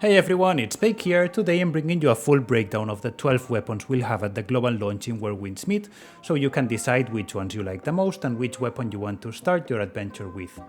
Hey everyone, it's Bake here. Today I'm bringing you a full breakdown of the 12 weapons we'll have at the global launch in Where Winds Meet, so you can decide which ones you like the most and which weapon you want to start your adventure with.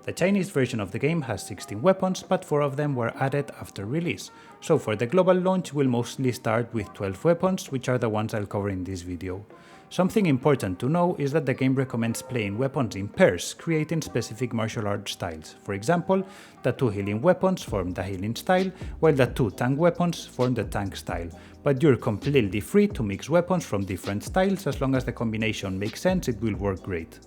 The Chinese version of the game has 16 weapons, but 4 of them were added after release. So for the global launch we'll mostly start with 12 weapons, which are the ones I'll cover in this video. Something important to know is that the game recommends playing weapons in pairs, creating specific martial arts styles. For example, the 2 healing weapons form the healing style, while the 2 tank weapons form the tank style. But you're completely free to mix weapons from different styles, as long as the combination makes sense, it will work great.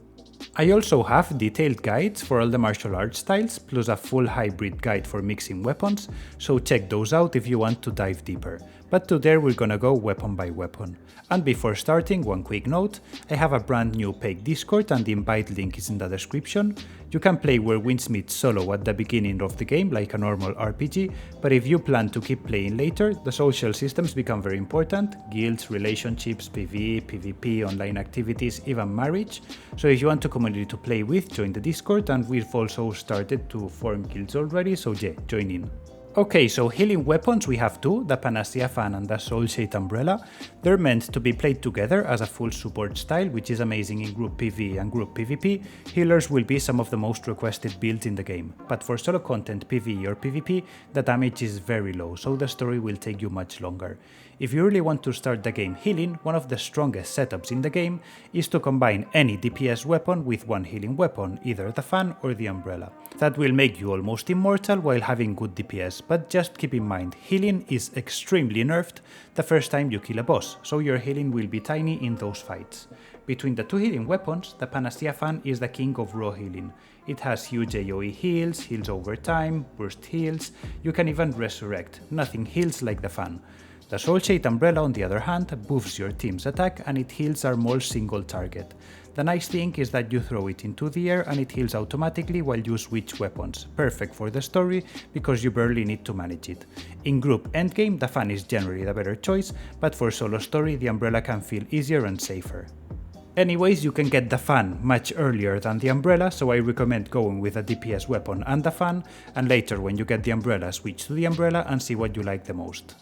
I also have detailed guides for all the martial arts styles, plus a full hybrid guide for mixing weapons, so check those out if you want to dive deeper. But today we're gonna go weapon by weapon. And before starting, one quick note, I have a brand new paid Discord and the invite link is in the description. You can play Where Winds Meet solo at the beginning of the game like a normal RPG, but if you plan to keep playing later, the social systems become very important: guilds, relationships, PvE, PvP, online activities, even marriage. So if you want a community to play with, join the Discord, and we've also started to form guilds already, so yeah, join in. Okay, so healing weapons we have 2, the Panacea Fan and the Soulshade Umbrella. They're meant to be played together as a full support style, which is amazing in group PvE and group PvP. Healers will be some of the most requested builds in the game, but for solo content PvE or PvP, the damage is very low, so the story will take you much longer. If you really want to start the game healing, one of the strongest setups in the game is to combine any DPS weapon with one healing weapon, either the fan or the umbrella. That will make you almost immortal while having good DPS, but just keep in mind, healing is extremely nerfed the first time you kill a boss, so your healing will be tiny in those fights. Between the 2 healing weapons, the Panacea Fan is the king of raw healing. It has huge AoE heals, heals over time, burst heals, you can even resurrect, nothing heals like the fan. The Soulshade Umbrella on the other hand buffs your team's attack and it heals a more single target. The nice thing is that you throw it into the air and it heals automatically while you switch weapons, perfect for the story because you barely need to manage it. In group endgame the fan is generally the better choice, but for solo story the umbrella can feel easier and safer. Anyways, you can get the fan much earlier than the umbrella, so I recommend going with a DPS weapon and the fan, and later when you get the umbrella switch to the umbrella and see what you like the most.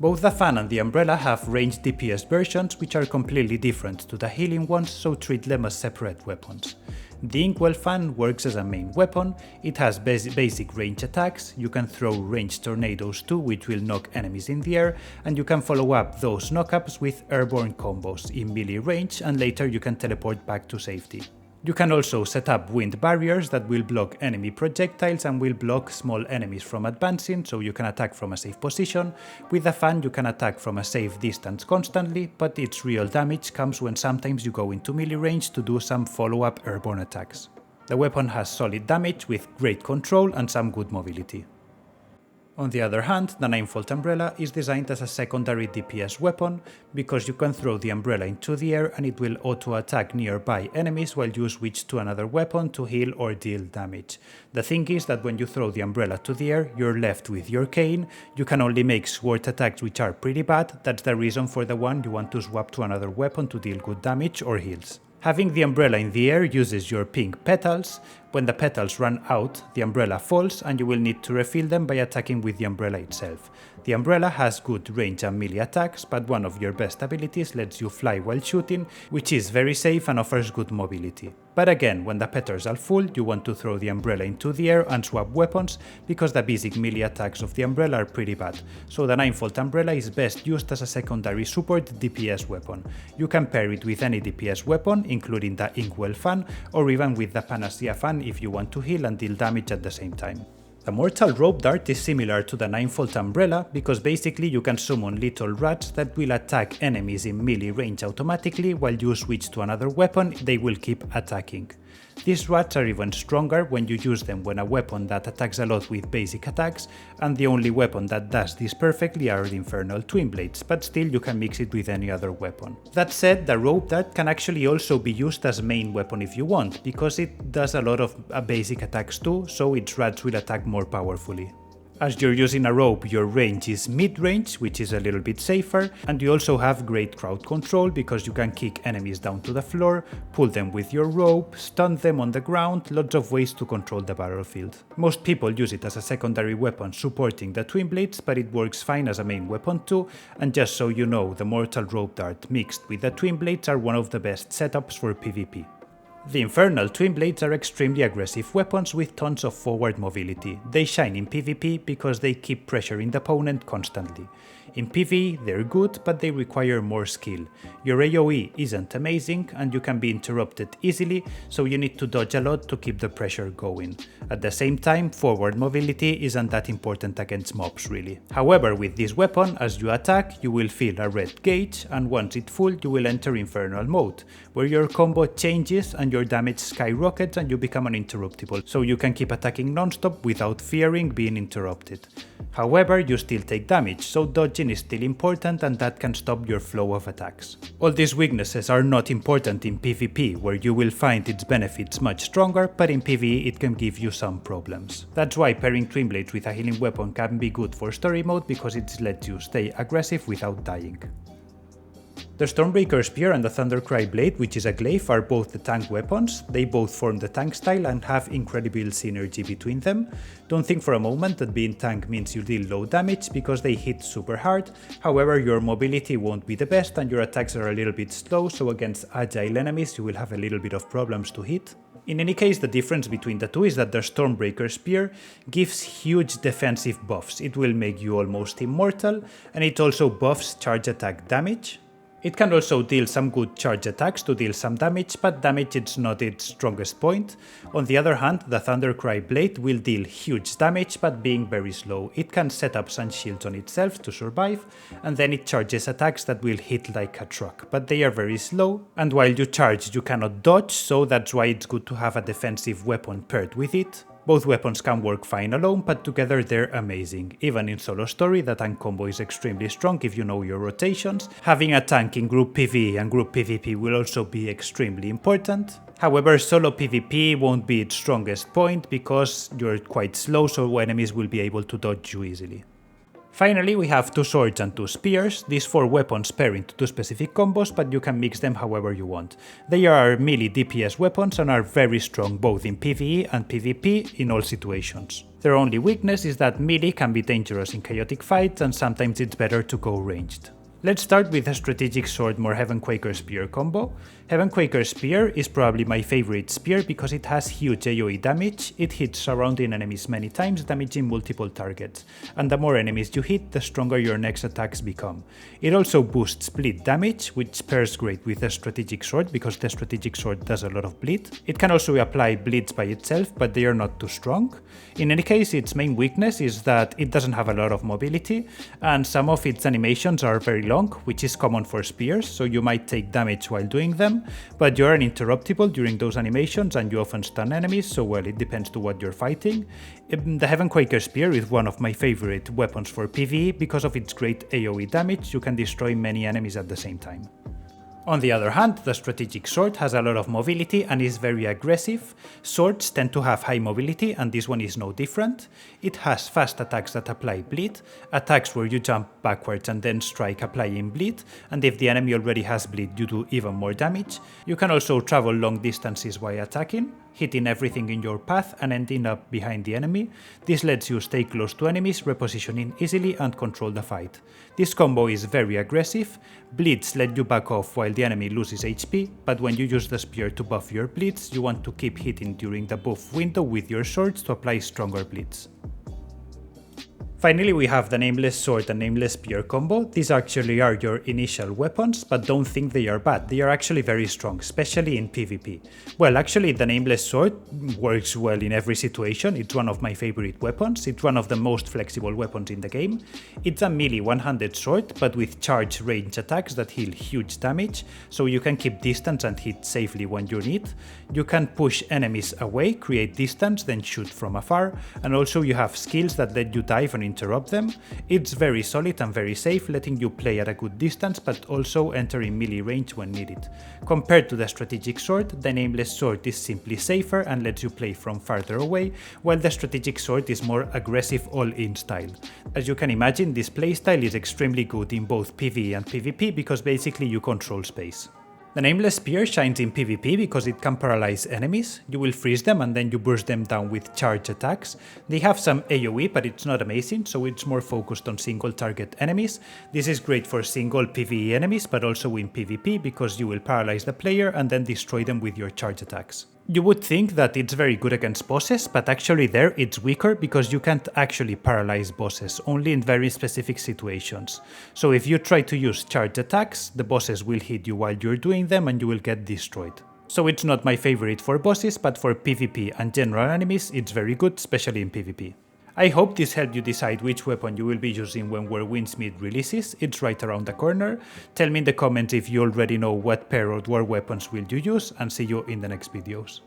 Both the fan and the umbrella have ranged DPS versions which are completely different to the healing ones, so treat them as separate weapons. The Inkwell Fan works as a main weapon, it has basic range attacks, you can throw ranged tornadoes too which will knock enemies in the air, and you can follow up those knockups with airborne combos in melee range, and later you can teleport back to safety. You can also set up wind barriers that will block enemy projectiles and will block small enemies from advancing, so you can attack from a safe position. With the fan you can attack from a safe distance constantly, but its real damage comes when sometimes you go into melee range to do some follow-up airborne attacks. The weapon has solid damage with great control and some good mobility. On the other hand, the Ninefold Umbrella is designed as a secondary DPS weapon because you can throw the umbrella into the air and it will auto-attack nearby enemies while you switch to another weapon to heal or deal damage. The thing is that when you throw the umbrella to the air, you're left with your cane, you can only make sword attacks which are pretty bad, that's the reason for the one you want to swap to another weapon to deal good damage or heals. Having the umbrella in the air uses your pink petals. When the petals run out, the umbrella falls and you will need to refill them by attacking with the umbrella itself. The umbrella has good range and melee attacks, but one of your best abilities lets you fly while shooting, which is very safe and offers good mobility. But again, when the petals are full, you want to throw the umbrella into the air and swap weapons, because the basic melee attacks of the umbrella are pretty bad, so the Ninefold Umbrella is best used as a secondary support DPS weapon. You can pair it with any DPS weapon, including the Inkwell Fan, or even with the Panacea Fan if you want to heal and deal damage at the same time. The Mortal Rope Dart is similar to the Ninefold Umbrella because basically you can summon little rats that will attack enemies in melee range automatically while you switch to another weapon, they will keep attacking. These rats are even stronger when you use them when a weapon that attacks a lot with basic attacks, and the only weapon that does this perfectly are the Infernal Twinblades, but still you can mix it with any other weapon. That said, the Rope Dart can actually also be used as main weapon if you want, because it does a lot of basic attacks too, so its rats will attack more powerfully. As you're using a rope, your range is mid-range, which is a little bit safer, and you also have great crowd control because you can kick enemies down to the floor, pull them with your rope, stun them on the ground, lots of ways to control the battlefield. Most people use it as a secondary weapon supporting the Twinblades, but it works fine as a main weapon too, and just so you know, the Mortal Rope Dart mixed with the Twinblades are one of the best setups for PvP. The Infernal Twinblades are extremely aggressive weapons with tons of forward mobility. They shine in PvP because they keep pressuring the opponent constantly. In PvE they're good, but they require more skill. Your AoE isn't amazing and you can be interrupted easily, so you need to dodge a lot to keep the pressure going. At the same time, forward mobility isn't that important against mobs really. However, with this weapon, as you attack, you will feel a red gauge, and once it's full you will enter Infernal mode, where your combo changes and your damage skyrockets and you become uninterruptible, so you can keep attacking non-stop without fearing being interrupted. However, you still take damage, so dodging is still important and that can stop your flow of attacks. All these weaknesses are not important in PvP, where you will find its benefits much stronger, but in PvE it can give you some problems. That's why pairing Twinblades with a healing weapon can be good for story mode, because it lets you stay aggressive without dying. The Stormbreaker Spear and the Thundercry Blade, which is a glaive, are both the tank weapons. They both form the tank style and have incredible synergy between them. Don't think for a moment that being tank means you deal low damage, because they hit super hard. However, your mobility won't be the best and your attacks are a little bit slow, so against agile enemies you will have a little bit of problems to hit. In any case, the difference between the two is that the Stormbreaker Spear gives huge defensive buffs. It will make you almost immortal, and it also buffs charge attack damage. It can also deal some good charge attacks to deal some damage, but damage is not its strongest point. On the other hand, the Thundercry Blade will deal huge damage, but being very slow. It can set up some shields on itself to survive, and then it charges attacks that will hit like a truck, but they are very slow, and while you charge you cannot dodge, so that's why it's good to have a defensive weapon paired with it. Both weapons can work fine alone, but together they're amazing. Even in solo story, the tank combo is extremely strong if you know your rotations. Having a tank in group PvE and group PvP will also be extremely important. However, solo PvP won't be its strongest point because you're quite slow, so enemies will be able to dodge you easily. Finally, we have 2 swords and 2 spears. These 4 weapons pair into 2 specific combos, but you can mix them however you want. They are melee DPS weapons and are very strong both in PvE and PvP in all situations. Their only weakness is that melee can be dangerous in chaotic fights and sometimes it's better to go ranged. Let's start with the strategic sword more Heavenquaker Spear combo. Heavenquaker Spear is probably my favorite spear because it has huge AoE damage. It hits surrounding enemies many times, damaging multiple targets, and the more enemies you hit, the stronger your next attacks become. It also boosts bleed damage, which pairs great with the strategic sword because the strategic sword does a lot of bleed. It can also apply bleeds by itself, but they are not too strong. In any case, its main weakness is that it doesn't have a lot of mobility, and some of its animations are very long, which is common for spears, so you might take damage while doing them, but you are uninterruptible during those animations and you often stun enemies, so well, it depends to what you're fighting. The Heavenquaker Spear is one of my favorite weapons for PvE because of its great AoE damage. You can destroy many enemies at the same time. On the other hand, the strategic sword has a lot of mobility and is very aggressive. Swords tend to have high mobility and this one is no different. It has fast attacks that apply bleed, attacks where you jump backwards and then strike applying bleed, and if the enemy already has bleed you do even more damage. You can also travel long distances while attacking, hitting everything in your path and ending up behind the enemy. This lets you stay close to enemies, repositioning easily and control the fight. This combo is very aggressive. Bleeds let you back off while the enemy loses HP, but when you use the spear to buff your bleeds, you want to keep hitting during the buff window with your swords to apply stronger bleeds. Finally, we have the Nameless Sword and Nameless Spear combo. These actually are your initial weapons, but don't think they are bad. They are actually very strong, especially in PvP. Well, actually, the Nameless Sword works well in every situation. It's one of my favorite weapons. It's one of the most flexible weapons in the game. It's a melee one-handed sword, but with charge range attacks that heal huge damage, so you can keep distance and hit safely when you need. You can push enemies away, create distance, then shoot from afar, and also you have skills that let you dive and interrupt them. It's very solid and very safe, letting you play at a good distance but also enter in melee range when needed. Compared to the strategic sword, the Nameless Sword is simply safer and lets you play from farther away, while the strategic sword is more aggressive all-in style. As you can imagine, this playstyle is extremely good in both PvE and PvP because basically you control space. The Nameless Spear shines in PvP because it can paralyze enemies. You will freeze them and then you burst them down with charge attacks. They have some AoE, but it's not amazing, so it's more focused on single target enemies. This is great for single PvE enemies, but also in PvP because you will paralyze the player and then destroy them with your charge attacks. You would think that it's very good against bosses, but actually there it's weaker because you can't actually paralyze bosses, only in very specific situations. So if you try to use charge attacks, the bosses will hit you while you're doing them and you will get destroyed. So it's not my favorite for bosses, but for PvP and general enemies it's very good, especially in PvP. I hope this helped you decide which weapon you will be using when Windsmith releases. It's right around the corner. Tell me in the comments if you already know what pair of war weapons will you use, and see you in the next videos.